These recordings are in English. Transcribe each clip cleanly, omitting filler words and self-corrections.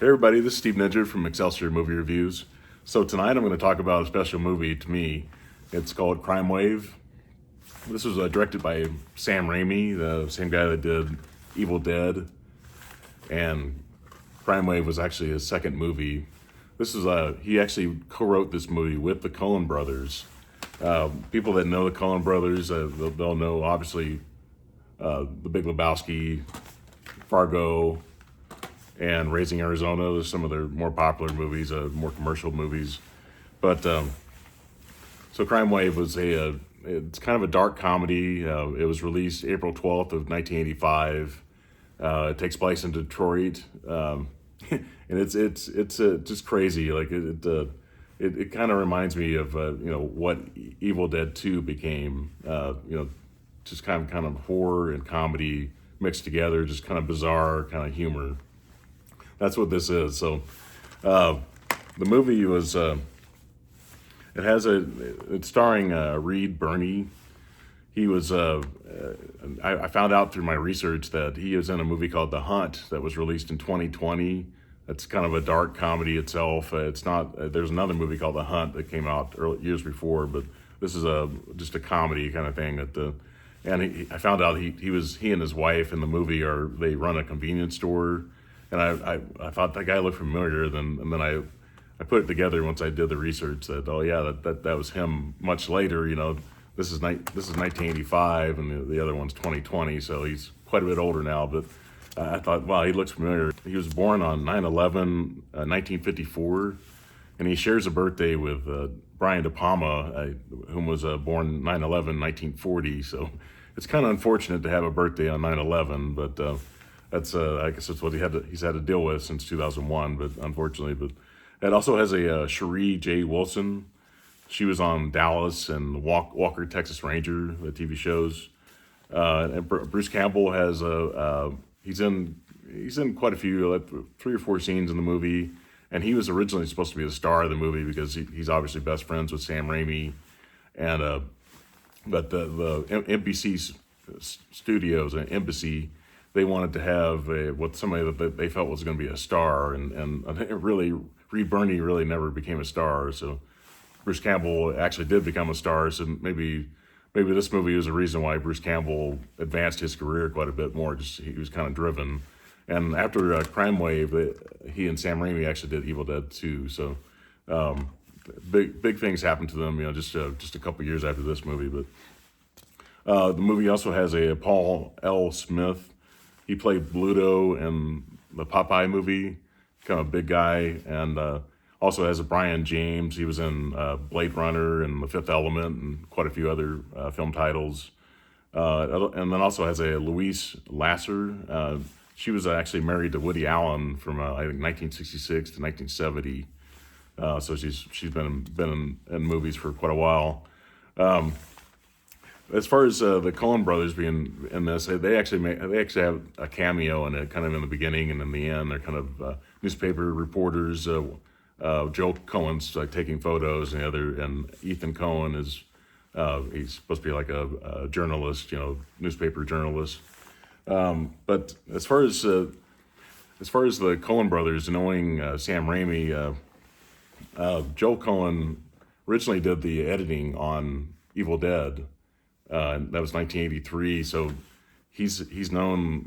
Hey everybody, this is Steve Ninja from Excelsior Movie Reviews. So tonight I'm going to talk about a special movie to me. It's called Crimewave. This was directed by Sam Raimi, the same guy that did Evil Dead. And Crimewave was actually his second movie. He actually co-wrote this movie with the Coen brothers. People that know the Coen brothers, they'll know obviously the Big Lebowski, Fargo, and Raising Arizona. Those are some of their more popular movies, more commercial movies. But so Crimewave was it's kind of a dark comedy. It was released April 12th of 1985. It takes place in Detroit, and it's just crazy. Like it kind of reminds me of what Evil Dead 2 became. Just kind of horror and comedy mixed together, just kind of bizarre kind of humor. That's what this is. So the movie was it's starring Reed Birney. He was I found out through my research that he was in a movie called The Hunt that was released in 2020. It's kind of a dark comedy itself. It's not. There's another movie called The Hunt that came out years before, but this is just a comedy kind of thing. I found out he and his wife in the movie they run a convenience store. And I thought that guy looked familiar, and then I put it together once I did the research that that was him much later. This is 1985 and the other one's 2020, so he's quite a bit older now. But I thought, wow, he looks familiar. He was born on 9/11, 1954, and he shares a birthday with Brian De Palma, whom was born 9/11, 1940. So it's kind of unfortunate to have a birthday on 9/11, but. I guess that's what he's had to deal with since 2001, but unfortunately. But it also has a Cherie J. Wilson. She was on Dallas and Walker, Texas Ranger, the TV shows. And Bruce Campbell has he's in quite a few, like 3 or 4 scenes in the movie. And he was originally supposed to be the star of the movie because he's obviously best friends with Sam Raimi. And but the NBC studios and Embassy, they wanted to have somebody that they felt was going to be a star, and really, Reed Birney really never became a star. So Bruce Campbell actually did become a star. So maybe this movie was a reason why Bruce Campbell advanced his career quite a bit more. Just he was kind of driven. And after Crimewave, he and Sam Raimi actually did Evil Dead 2. So big things happened to them. Just a couple years after this movie. But the movie also has a Paul L. Smith. He played Bluto in the Popeye movie, kind of a big guy, and also has a Brian James. He was in Blade Runner and The Fifth Element and quite a few other film titles. And then also has a Louise Lasser. She was actually married to Woody Allen from I think 1966 to 1970. So she's been in movies for quite a while. As far as the Coen brothers being in this, they actually have a cameo in it, kind of in the beginning and in the end. They're kind of newspaper reporters. Joe Coen's taking photos, and Ethan Coen is he's supposed to be like a journalist, newspaper journalist. But as far as the Coen brothers knowing Sam Raimi, Joe Coen originally did the editing on Evil Dead. That was 1983. So he's known.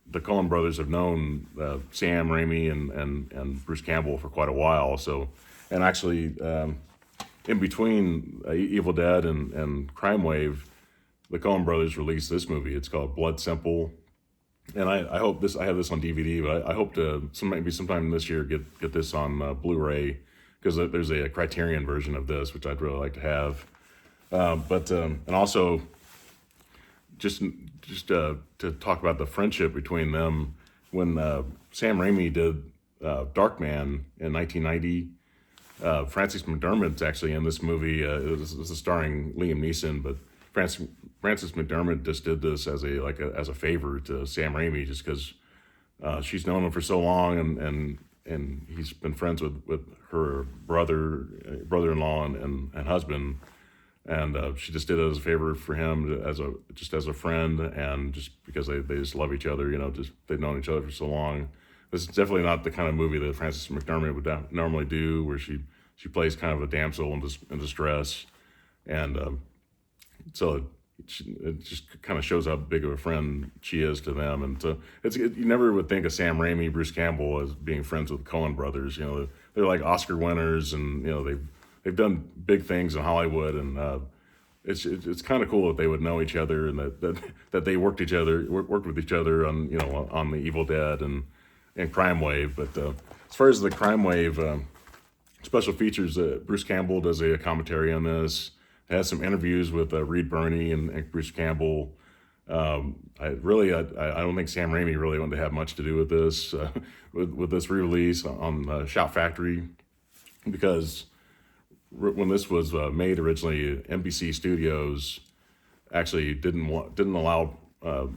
The Coen brothers have known Sam Raimi and Bruce Campbell for quite a while. So, and actually, in between Evil Dead and Crimewave, the Coen brothers released this movie. It's called Blood Simple, and I hope I have this on DVD, but I hope to maybe sometime this year get this on Blu-ray, because there's a Criterion version of this, which I'd really like to have. And also just to talk about the friendship between them, when Sam Raimi did Darkman in 1990, Frances McDermott's actually in this movie. It was starring Liam Neeson, but Frances McDermott just did this as a favor to Sam Raimi, just because she's known him for so long, and he's been friends with her brother-in-law and husband. And she just did it as a favor for him, as a friend, and just because they just love each other, they've known each other for so long. This is definitely not the kind of movie that Frances McDormand would normally do, where she plays kind of a damsel in distress, and so it just kind of shows how big of a friend she is to them. And so you never would think of Sam Raimi, Bruce Campbell as being friends with the Coen brothers. You know, they're like Oscar winners, and you know they've done big things in Hollywood, and it's kind of cool that they would know each other, and that they worked with each other on, you know, on the Evil Dead and Crimewave. But as far as the Crimewave special features, Bruce Campbell does a commentary on this. It has some interviews with Reed Birney and Bruce Campbell. I don't think Sam Raimi really wanted to have much to do with this with this re-release on Shout Factory, because when this was made originally, NBC Studios actually didn't allow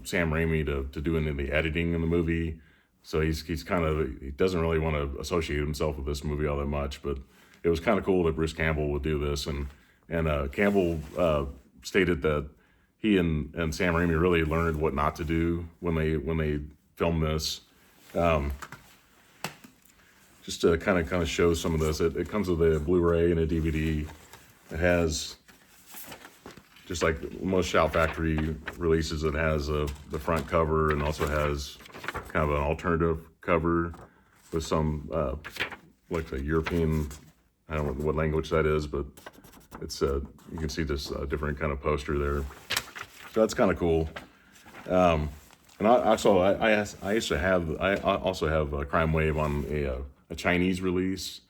Sam Raimi to do any of the editing in the movie. So he doesn't really want to associate himself with this movie all that much. But it was kind of cool that Bruce Campbell would do this, and Campbell stated that he and Sam Raimi really learned what not to do when they filmed this. Just to kind of show some of this, it comes with a Blu-ray and a DVD. It has, just like most Shout Factory releases, it has the front cover, and also has kind of an alternative cover with some like a European, I don't know what language that is, but it's you can see this different kind of poster there. So that's kind of cool. And I also have Crimewave on a Chinese release,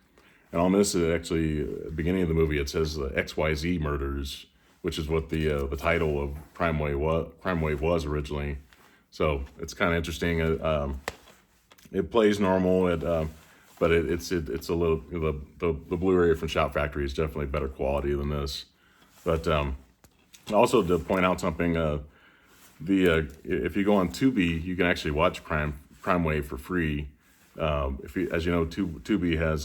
and on this, it actually, at the beginning of the movie, it says XYZ Murders, which is what the title of Crimewave was originally. So it's kind of interesting. It plays normal, but it's a little, the Blu-ray from Shout Factory is definitely better quality than this. But also to point out something, if you go on Tubi, you can actually watch Crimewave for free. As you know, Tubi has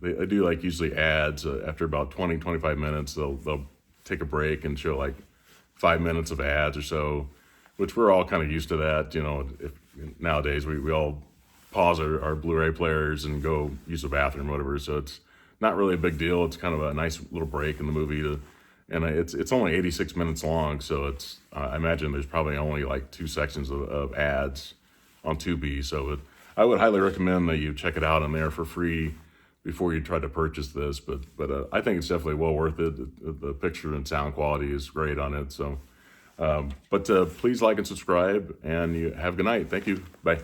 they do usually ads after about 20-25 minutes. They'll take a break and show 5 minutes of ads or so, which we're all kind of used to that. You know, nowadays we all pause our Blu-ray players and go use the bathroom, whatever. So it's not really a big deal. It's kind of a nice little break in the movie and it's only 86 minutes long. So I imagine there's probably only 2 sections of ads on Tubi. So I would highly recommend that you check it out on there for free before you try to purchase this. But I think it's definitely well worth it. The picture and sound quality is great on it. So, please like and subscribe, and you have a good night. Thank you. Bye.